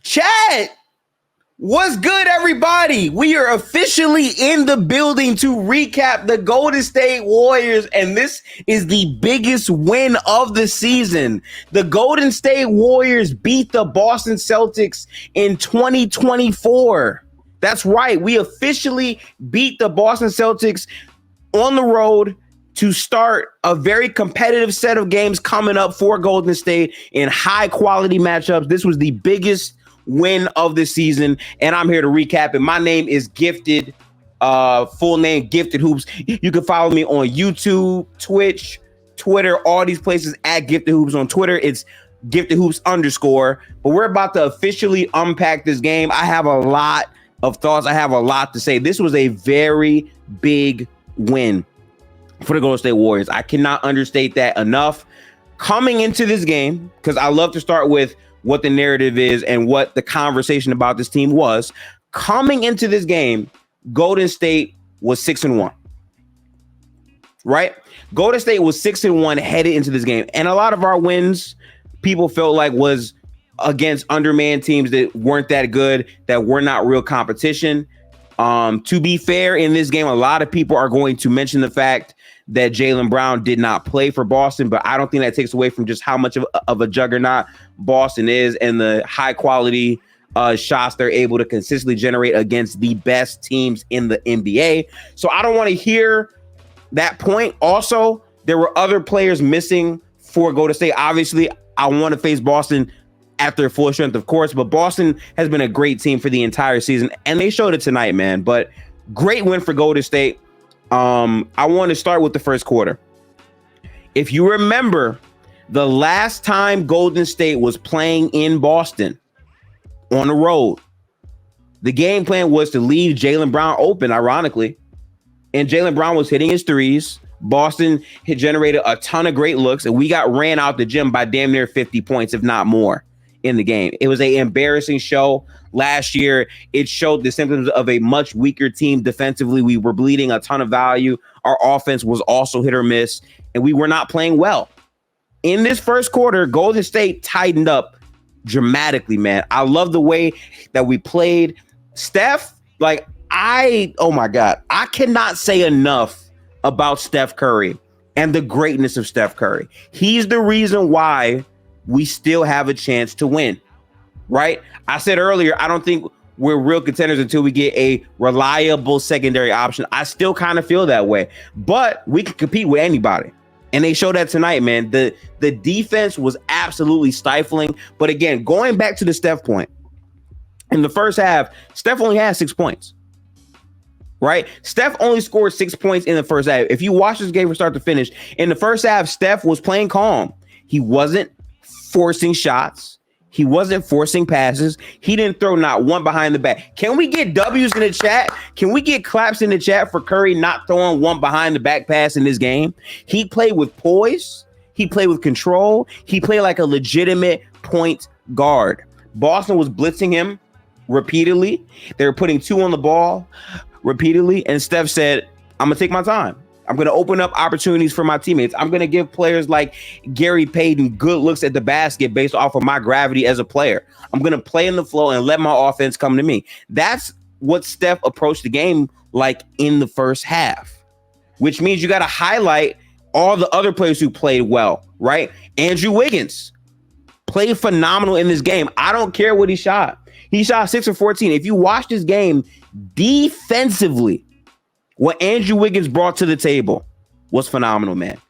Chat, what's good, everybody? We are officially in the building to recap the Golden State Warriors, and this is the biggest win of the season. The Golden State Warriors beat the Boston Celtics in 2024. That's right. We officially beat the Boston Celtics on the road to start a very competitive set of games coming up for Golden State in high-quality matchups. This was the biggest win of the season, and I'm here to recap it. My name is Gifted, full name Gifted Hoops. You can follow me on YouTube, Twitch, Twitter, all these places at Gifted Hoops. On Twitter, it's Gifted Hoops _. But we're about to officially unpack this game. I have a lot of thoughts. I have a lot to say. This was a very big win for the Golden State Warriors. I cannot understate that enough. Coming into this game, because I love to start with what the narrative is and what the conversation about this team was. Coming into this game, Golden State was 6-1. Right? Golden State was 6-1 headed into this game. And a lot of our wins, people felt like was against undermanned teams that weren't that good, that were not real competition. To be fair, in this game, a lot of people are going to mention the fact that Jaylen Brown did not play for Boston, but I don't think that takes away from just how much of a juggernaut Boston is and the high quality shots they're able to consistently generate against the best teams in the NBA. So I don't want to hear that point. Also, there were other players missing for Golden State. Obviously, I want to face Boston at their full strength, of course, but Boston has been a great team for the entire season, and they showed it tonight, man. But great win for Golden State. I want to start with the first quarter. If you remember, the last time Golden State was playing in Boston on the road, the game plan was to leave Jaylen Brown open, ironically, and Jaylen Brown was hitting his threes. Boston had generated a ton of great looks, and we got ran out the gym by damn near 50 points, if not more, in the game. It was an embarrassing show. Last year, it showed the symptoms of a much weaker team defensively. We were bleeding a ton of value. Our offense was also hit or miss, and we were not playing well. In this first quarter, Golden State tightened up dramatically, man. I love the way that we played. Steph, oh my God, I cannot say enough about Steph Curry and the greatness of Steph Curry. He's the reason why we still have a chance to win, right? I said earlier, I don't think we're real contenders until we get a reliable secondary option. I still kind of feel that way, but we can compete with anybody. And they showed that tonight, man. The defense was absolutely stifling. But again, going back to the Steph point, in the first half, Steph only had 6 points, right? Steph only scored 6 points in the first half. If you watch this game from start to finish, in the first half, Steph was playing calm. He wasn't forcing shots. He wasn't forcing passes. He didn't throw not one behind the back. Can we get W's in the chat? Can we get claps in the chat for Curry not throwing one behind the back pass in this game? He played with poise. He played with control. He played like a legitimate point guard. Boston was blitzing him repeatedly. They were putting 2 on the ball repeatedly. And Steph said, I'm going to take my time. I'm going to open up opportunities for my teammates. I'm going to give players like Gary Payton good looks at the basket based off of my gravity as a player. I'm going to play in the flow and let my offense come to me. That's what Steph approached the game like in the first half, which means you got to highlight all the other players who played well, right? Andrew Wiggins played phenomenal in this game. I don't care what he shot. He shot 6 of 14. If you watch this game defensively, what Andrew Wiggins brought to the table was phenomenal, man.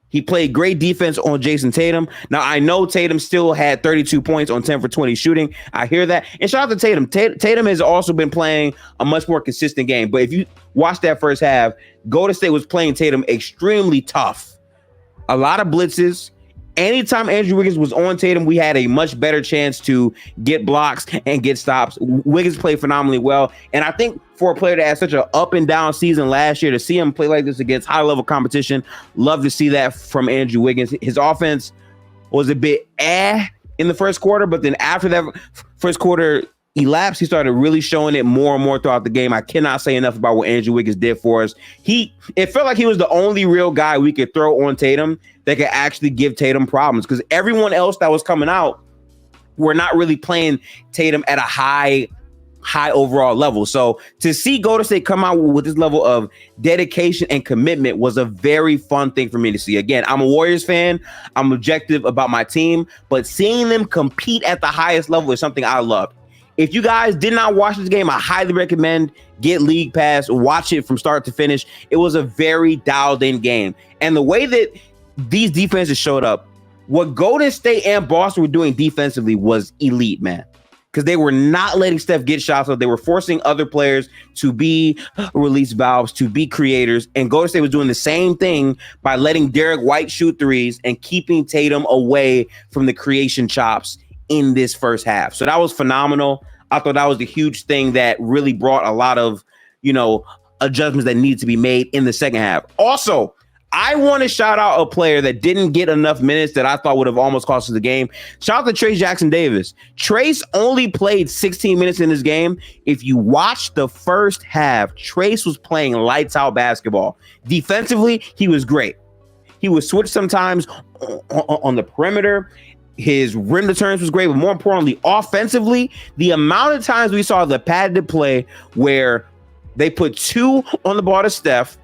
He played great defense on Jason Tatum. Now, I know Tatum still had 32 points on 10 for 20 shooting. I hear that. And shout out to Tatum. Tatum has also been playing a much more consistent game. But if you watch that first half, Golden State was playing Tatum extremely tough. A lot of blitzes. Anytime Andrew Wiggins was on Tatum, we had a much better chance to get blocks and get stops. Wiggins played phenomenally well. And I think for a player that had such an up and down season last year, to see him play like this against high level competition, love to see that from Andrew Wiggins. His offense was a bit in the first quarter, but then after that first quarter elapsed, he started really showing it more and more throughout the game. I cannot say enough about what Andrew Wiggins did for us. It felt like he was the only real guy we could throw on Tatum that could actually give Tatum problems, because everyone else that was coming out we're not really playing Tatum at a high overall level. So to see Golden State come out with this level of dedication and commitment was a very fun thing for me to see. Again, I'm a Warriors fan. I'm objective about my team, but seeing them compete at the highest level is something I love. If you guys did not watch this game, I highly recommend get League Pass, watch it from start to finish. It was a very dialed in game. And the way that these defenses showed up, what Golden State and Boston were doing defensively was elite, man. Because they were not letting Steph get shots up. They were forcing other players to be release valves, to be creators. And Golden State was doing the same thing by letting Derek White shoot threes and keeping Tatum away from the creation chops in this first half. So that was phenomenal. I thought that was the huge thing that really brought a lot of, adjustments that needed to be made in the second half. Also, I want to shout out a player that didn't get enough minutes that I thought would have almost cost us the game. Shout out to Trayce Jackson-Davis. Trayce only played 16 minutes in this game. If you watch the first half, Trayce was playing lights out basketball. Defensively, he was great. He would switch sometimes on the perimeter. His rim returns was great, but more importantly, offensively, the amount of times we saw the patented play where they put two on the ball to Steph.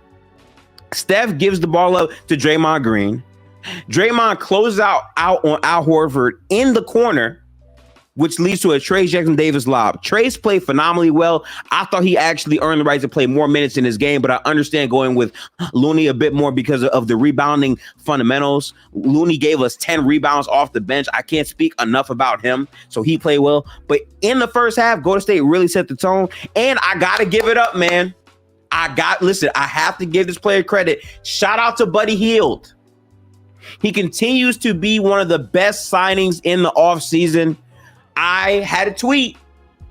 Steph gives the ball up to Draymond Green. Draymond closes out on Al Horford in the corner, which leads to a Trayce Jackson-Davis lob. Trayce played phenomenally well. I thought he actually earned the right to play more minutes in his game, but I understand going with Looney a bit more because of the rebounding fundamentals. Looney gave us 10 rebounds off the bench. I can't speak enough about him, so he played well. But in the first half, Golden State really set the tone, and I got to give it up, man. I have to give this player credit. Shout out to Buddy Hield. He continues to be one of the best signings in the offseason. I had a tweet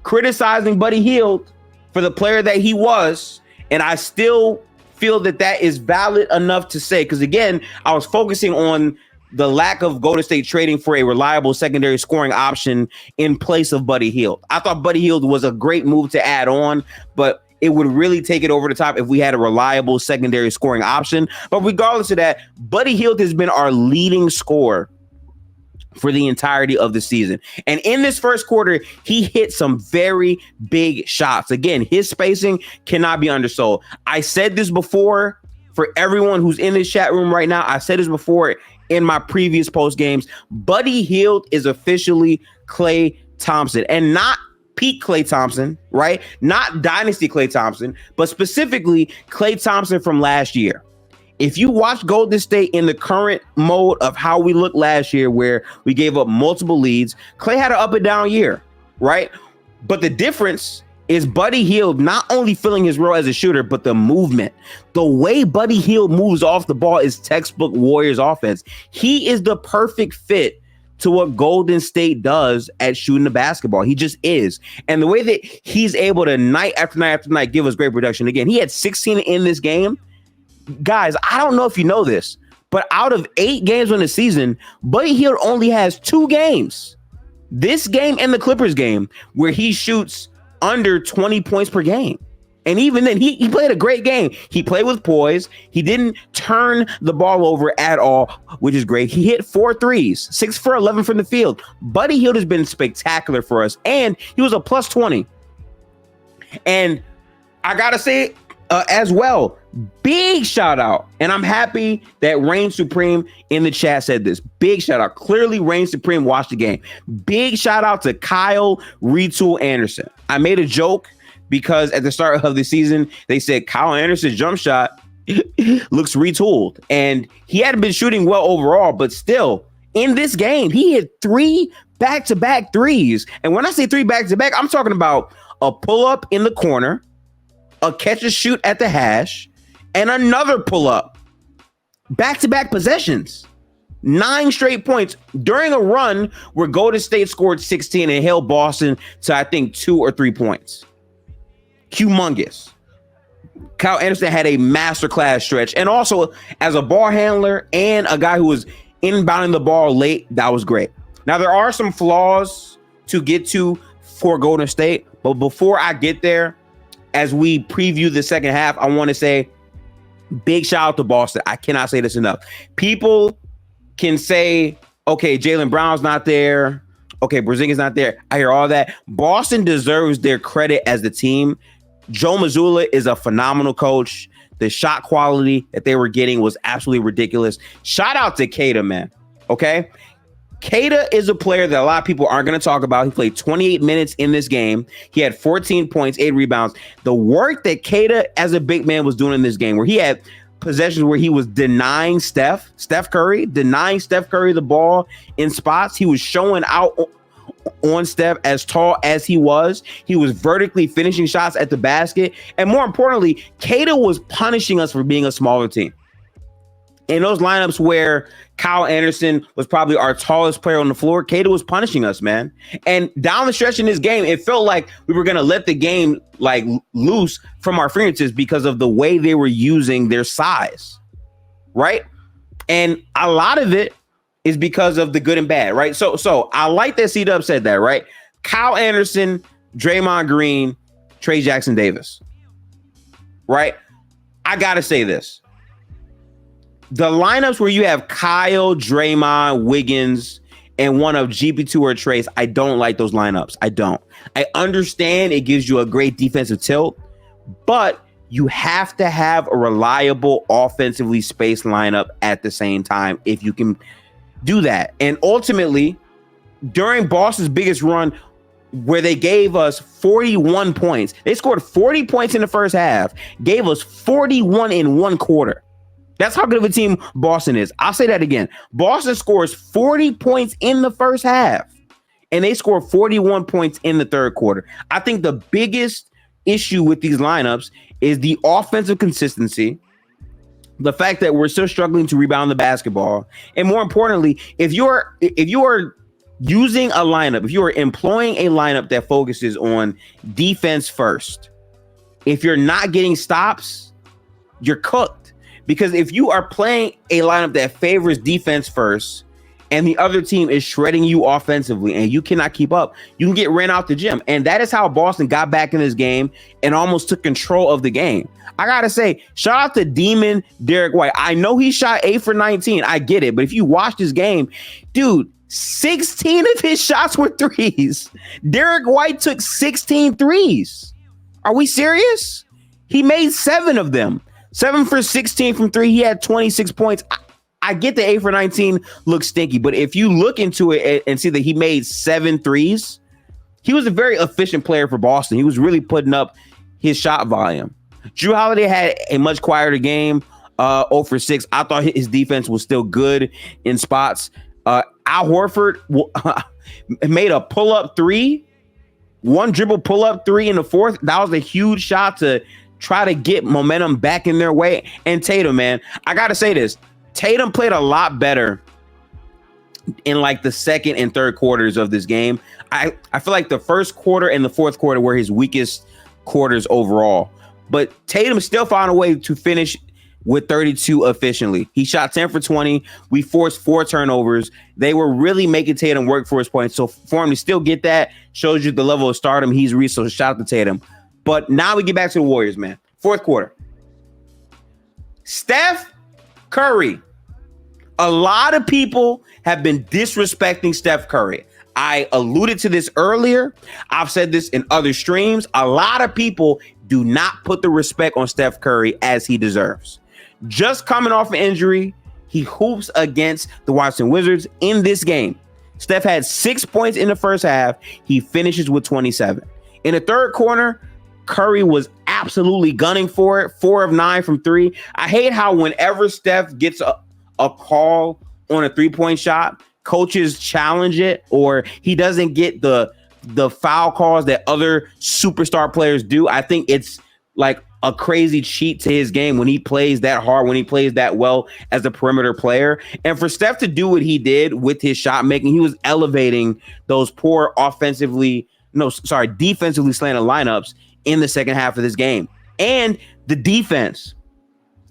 criticizing Buddy Hield for the player that he was, and I still feel that is valid enough to say, because again, I was focusing on the lack of Golden State trading for a reliable secondary scoring option in place of Buddy Hield. I thought Buddy Hield was a great move to add on, but it would really take it over the top if we had a reliable secondary scoring option. But regardless of that, Buddy Hield has been our leading scorer for the entirety of the season. And in this first quarter, he hit some very big shots. Again, his spacing cannot be undersold. I said this before for everyone who's in this chat room right now. I said this before in my previous post games. Buddy Hield is officially Klay Thompson, and not peak Klay Thompson, right? Not dynasty Klay Thompson, but specifically Klay Thompson from last year. If you watch Golden State in the current mode of how we looked last year, where we gave up multiple leads, Klay had an up and down year, right? But the difference is Buddy Hield not only filling his role as a shooter, but the movement. The way Buddy Hield moves off the ball is textbook Warriors offense. He is the perfect fit to what Golden State does at shooting the basketball. He just is. And the way that he's able to night after night after night give us great production. Again, he had 16 in this game. Guys, I don't know if you know this, but out of 8 games in the season, Buddy Hield only has 2 games. This game and the Clippers game where he shoots under 20 points per game. And even then, he played a great game. He played with poise. He didn't turn the ball over at all, which is great. He hit 4 threes, 6 for 11 from the field. Buddy Hield has been spectacular for us, and he was a plus 20. And I got to say as well, big shout out. And I'm happy that Reign Supreme in the chat said this. Big shout out. Clearly, Reign Supreme watched the game. Big shout out to Kyle Retool Anderson. I made a joke because at the start of the season, they said Kyle Anderson's jump shot looks retooled. And he hadn't been shooting well overall, but still, in this game, he hit 3 back-to-back threes. And when I say 3 back-to-back, I'm talking about a pull-up in the corner, a catch-and-shoot at the hash, and another pull-up. Back-to-back possessions. 9 straight points during a run where Golden State scored 16 and held Boston to, I think, 2 or 3 points. Humongous. Kyle Anderson had a masterclass stretch. And also, as a ball handler and a guy who was inbounding the ball late, that was great. Now, there are some flaws to get to for Golden State. But before I get there, as we preview the second half, I want to say big shout out to Boston. I cannot say this enough. People can say, okay, Jaylen Brown's not there. Okay, Porzingis not there. I hear all that. Boston deserves their credit as the team. Joe Mazzulla is a phenomenal coach. The shot quality that they were getting was absolutely ridiculous. Shout out to Keita, man. Okay? Keita is a player that a lot of people aren't going to talk about. He played 28 minutes in this game. He had 14 points, 8 rebounds. The work that Keita as a big man was doing in this game, where he had possessions where he was denying Steph Curry the ball in spots. He was showing out on Steph as tall as he was. He was vertically finishing shots at the basket. And more importantly, Keita was punishing us for being a smaller team. In those lineups where Kyle Anderson was probably our tallest player on the floor, Keita was punishing us, man. And down the stretch in this game, it felt like we were going to let the game like loose from our fingertips because of the way they were using their size, right? And a lot of it is because of the good and bad, right? So I like that C-Dub said that, right? Kyle Anderson, Draymond Green, Trey Jackson Davis, right? I got to say this. The lineups where you have Kyle, Draymond, Wiggins, and one of GP2 or Trace, I don't like those lineups. I don't. I understand it gives you a great defensive tilt, but you have to have a reliable offensively spaced lineup at the same time if you can do that. And ultimately, during Boston's biggest run, where they gave us 41 points, they scored 40 points in the first half, gave us 41 in one quarter. That's how good of a team Boston is. I'll say that again. Boston scores 40 points in the first half, and they score 41 points in the third quarter. I think the biggest issue with these lineups is the offensive consistency, the fact that we're still struggling to rebound the basketball, and more importantly, if you are using a lineup, if you are employing a lineup that focuses on defense first, if you're not getting stops, you're cooked. Because if you are playing a lineup that favors defense first and the other team is shredding you offensively and you cannot keep up, you can get ran out the gym. And that is how Boston got back in this game and almost took control of the game. I got to say, shout out to Demon Derek White. I know he shot 8 for 19. I get it. But if you watch this game, dude, 16 of his shots were threes. Derek White took 16 threes. Are we serious? He made 7 of them. 7 for 16 from 3. He had 26 points. I get the 8 for 19 looks stinky, but if you look into it and see that he made 7 threes, he was a very efficient player for Boston. He was really putting up his shot volume. Drew Holiday had a much quieter game, 0 for 6. I thought his defense was still good in spots. Al Horford made a pull-up 3, one dribble pull-up 3 in the fourth. That was a huge shot to try to get momentum back in their way. And Tatum, man, I got to say this. Tatum played a lot better in like the second and third quarters of this game. I feel like the first quarter and the fourth quarter were his weakest quarters overall. But Tatum still found a way to finish with 32 efficiently. He shot 10 for 20. We forced 4 turnovers. They were really making Tatum work for his points. So for him to still get that shows you the level of stardom he's reached. So shout out to Tatum. But now we get back to the Warriors, man. Fourth quarter. Steph Curry. A lot of people have been disrespecting Steph Curry. I alluded to this earlier. I've said this in other streams. A lot of people do not put the respect on Steph Curry as he deserves. Just coming off an injury, he hoops against the Washington Wizards in this game. Steph had 6 points in the first half. He finishes with 27. In the third quarter, Curry was absolutely gunning for it. 4 of 9 from 3. I hate how whenever Steph gets a call on a 3-point shot, coaches challenge it, or he doesn't get the foul calls that other superstar players do. I think it's like a crazy cheat to his game when he plays that hard, when he plays that well as a perimeter player. And for Steph to do what he did with his shot making, he was elevating those poor defensively slanted lineups in the second half of this game. And the defense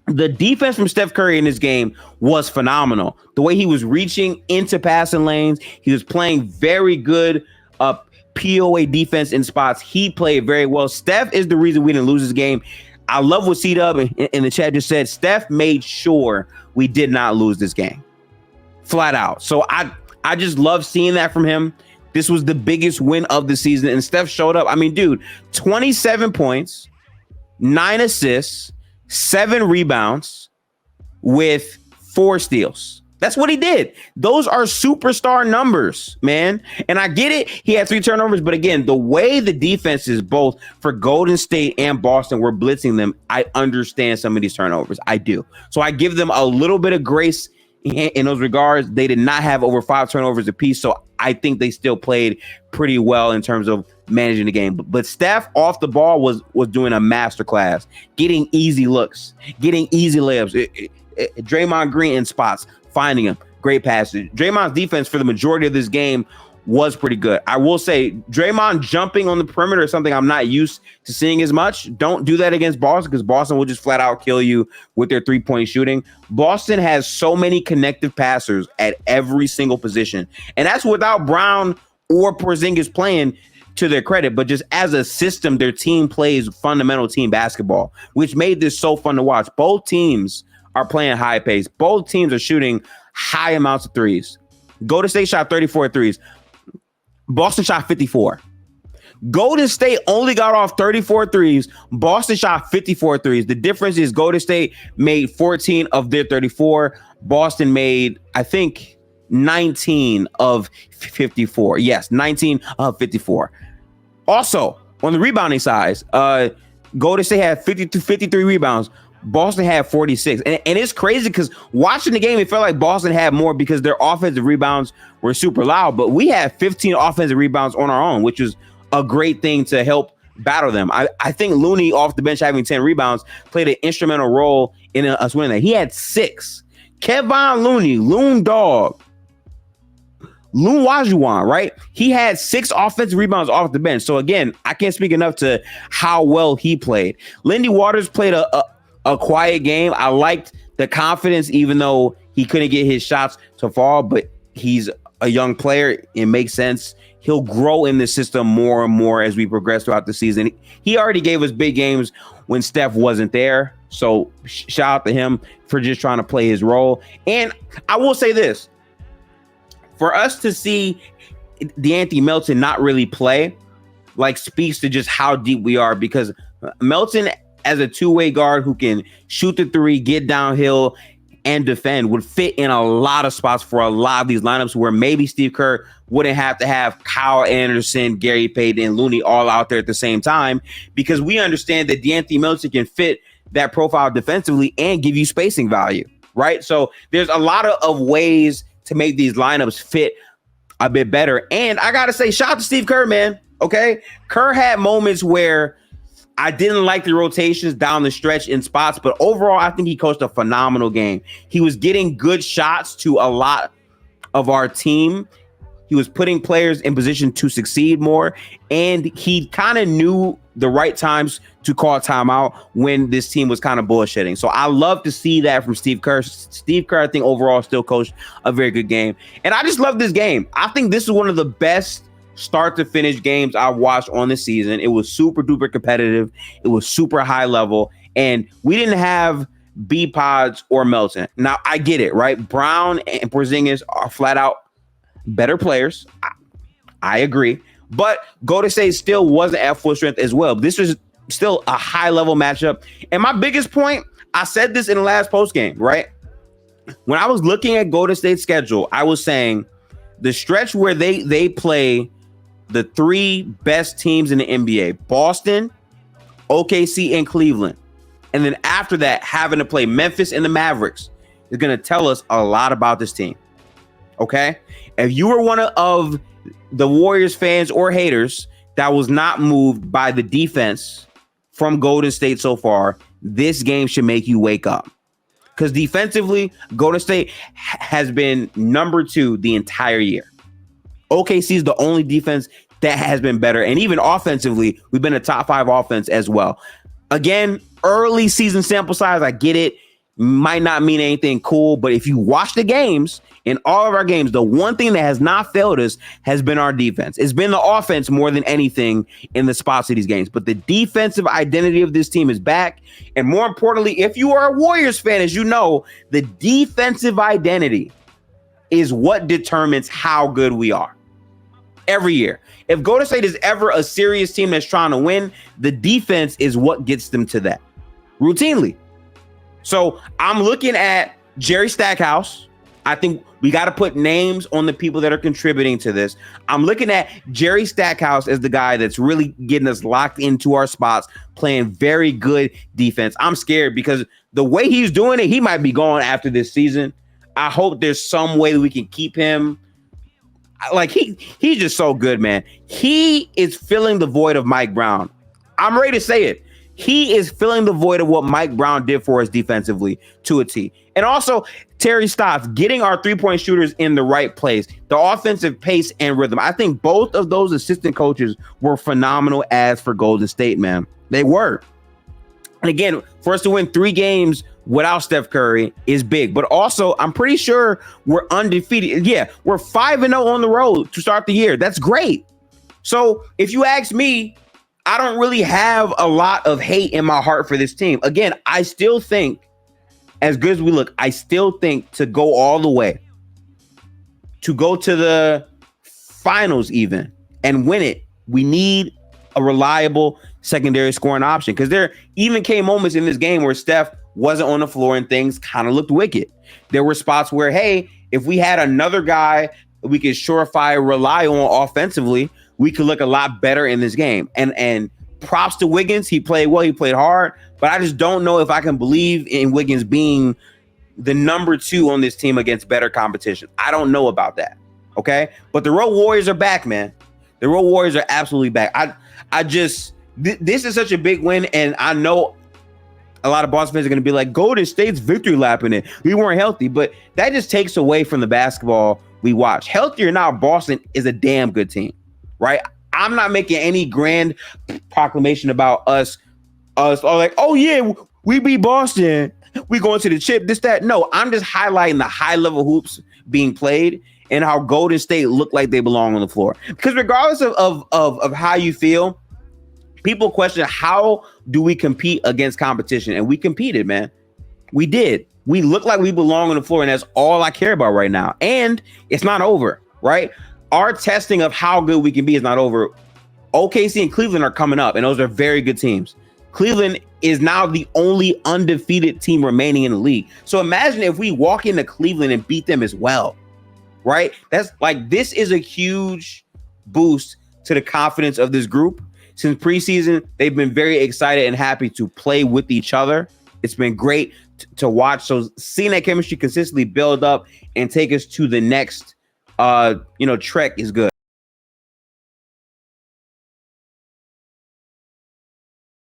from Steph Curry in this game was phenomenal. The way he was reaching into passing lanes, he was playing very good POA defense in spots. He played very well. Steph is the reason we didn't lose this game. I love what C-Dub in the chat just said. Steph made sure we did not lose this game. Flat out. So I just love seeing that from him. this was the biggest win of the season. And Steph showed up. I mean, dude, 27 points, 9 assists, 7 rebounds with 4 steals. That's what he did. Those are superstar numbers, man. And I get it. He had 3 turnovers. But again, the way the defenses, both for Golden State and Boston, were blitzing them, I understand some of these turnovers. I do. So I give them a little bit of grace in those regards. They did not have over 5 turnovers apiece. So I think they still played pretty well in terms of managing the game. But Steph off the ball was doing a masterclass, getting easy looks, getting easy layups. Draymond Green in spots, finding him, great passes. Draymond's defense for the majority of this game was pretty good. I will say Draymond jumping on the perimeter is something I'm not used to seeing as much. Don't do that against Boston, because Boston will just flat out kill you with their 3-point shooting. Boston has so many connective passers at every single position, and that's without Brown or Porzingis playing, to their credit. But just as a system, their team plays fundamental team basketball, which made this so fun to watch. Both teams are playing high pace. Both teams are shooting high amounts of threes. Golden State shot 34 threes. Boston shot 54. Golden State only got off 34 threes. Boston shot 54 threes. The difference is Golden State made 14 of their 34. Boston made, I think, 19 of 54. Yes, 19 of 54. Also, on the rebounding side, Golden State had 53 rebounds. Boston had 46. And it's crazy because watching the game, it felt like Boston had more because their offensive rebounds were super loud. But we had 15 offensive rebounds on our own, which was a great thing to help battle them. I think Looney off the bench having 10 rebounds played an instrumental role in us winning that. He had 6. Kevon Looney, Loon Dog, Loon Wajuan, right? He had 6 offensive rebounds off the bench. So again, I can't speak enough to how well he played. Lindy Waters played a quiet game. I liked the confidence, even though he couldn't get his shots to fall, but he's a young player. It makes sense. He'll grow in the system more and more as we progress throughout the season. He already gave us big games when Steph wasn't there. So shout out to him for just trying to play his role. And I will say this, for us to see De'Anthony Melton not really play, like, speaks to just how deep we are, because Melton, as a two-way guard who can shoot the 3, get downhill, and defend, would fit in a lot of spots for a lot of these lineups where maybe Steve Kerr wouldn't have to have Kyle Anderson, Gary Payton, and Looney all out there at the same time, because we understand that De'Anthony Melton can fit that profile defensively and give you spacing value, right? So there's a lot of ways to make these lineups fit a bit better. And I got to say, shout out to Steve Kerr, man, okay? Kerr had moments where I didn't like the rotations down the stretch in spots, but overall, I think he coached a phenomenal game. He was getting good shots to a lot of our team. He was putting players in position to succeed more, and he kind of knew the right times to call timeout when this team was kind of bullshitting. So I love to see that from Steve Kerr. Steve Kerr, I think, overall still coached a very good game. And I just love this game. I think this is one of the best start to finish games I watched on the season. It was super duper competitive. It was super high level, and we didn't have B-Pods or Melton. Now I get it, right? Brown and Porzingis are flat out better players. I agree, but Golden State still wasn't at full strength as well. This was still a high level matchup. And my biggest point, I said this in the last post game, right? When I was looking at Golden State's schedule, I was saying the stretch where they play the 3 best teams in the NBA, Boston, OKC, and Cleveland, and then after that, having to play Memphis and the Mavericks, is going to tell us a lot about this team. Okay? If you were one of the Warriors fans or haters that was not moved by the defense from Golden State so far, this game should make you wake up. Because defensively, Golden State has been number 2 the entire year. OKC is the only defense that has been better. And even offensively, we've been a top 5 offense as well. Again, early season sample size, I get it. Might not mean anything cool, but if you watch the games, in all of our games, the one thing that has not failed us has been our defense. It's been the offense more than anything in the spots of these games. But the defensive identity of this team is back. And more importantly, if you are a Warriors fan, as you know, the defensive identity is what determines how good we are. every year. If Golden State is ever a serious team that's trying to win, the defense is what gets them to that routinely. So I'm looking at Jerry Stackhouse. I think we got to put names on the people that are contributing to this. I'm looking at Jerry Stackhouse as the guy that's really getting us locked into our spots, playing very good defense. I'm scared because the way he's doing it, he might be gone after this season. I hope there's some way that we can keep him. Like he's just so good, man. He is filling the void of Mike Brown. I'm ready to say it. He is filling the void of what Mike Brown did for us defensively to a T. And also Terry Stotts getting our three-point shooters in the right place, the offensive pace and rhythm. I think both of those assistant coaches were phenomenal as for Golden State, man. They were. And again, for us to win 3 games without Steph Curry is big. But also, I'm pretty sure we're undefeated. Yeah, we're 5-0 on the road to start the year. That's great. So if you ask me, I don't really have a lot of hate in my heart for this team. Again, I still think, as good as we look, I still think to go all the way, to go to the finals even and win it, we need a reliable secondary scoring option. Because there even came moments in this game where Steph wasn't on the floor and things kind of looked wicked. There were spots where, hey, if we had another guy we could surefire rely on offensively, we could look a lot better in this game. And props to Wiggins. He played well. He played hard. But I just don't know if I can believe in Wiggins being the number 2 on this team against better competition. I don't know about that. Okay? But the Road Warriors are back, man. The Road Warriors are absolutely back. This is such a big win, and I know a lot of Boston fans are going to be like, Golden State's victory lapping it. We weren't healthy, but that just takes away from the basketball we watch. Healthy or not, Boston is a damn good team, right? I'm not making any grand proclamation about us all like, oh yeah, we beat Boston. We going to the chip, this, that. No, I'm just highlighting the high level hoops being played and how Golden State look like they belong on the floor. Because regardless of how you feel, people question, how do we compete against competition? And we competed, man. We did. We look like we belong on the floor, and that's all I care about right now. And it's not over, right? Our testing of how good we can be is not over. OKC and Cleveland are coming up, and those are very good teams. Cleveland is now the only undefeated team remaining in the league. So imagine if we walk into Cleveland and beat them as well, right? That's like, this is a huge boost to the confidence of this group. Since preseason, they've been very excited and happy to play with each other. It's been great to watch. So seeing that chemistry consistently build up and take us to the next, trek is good.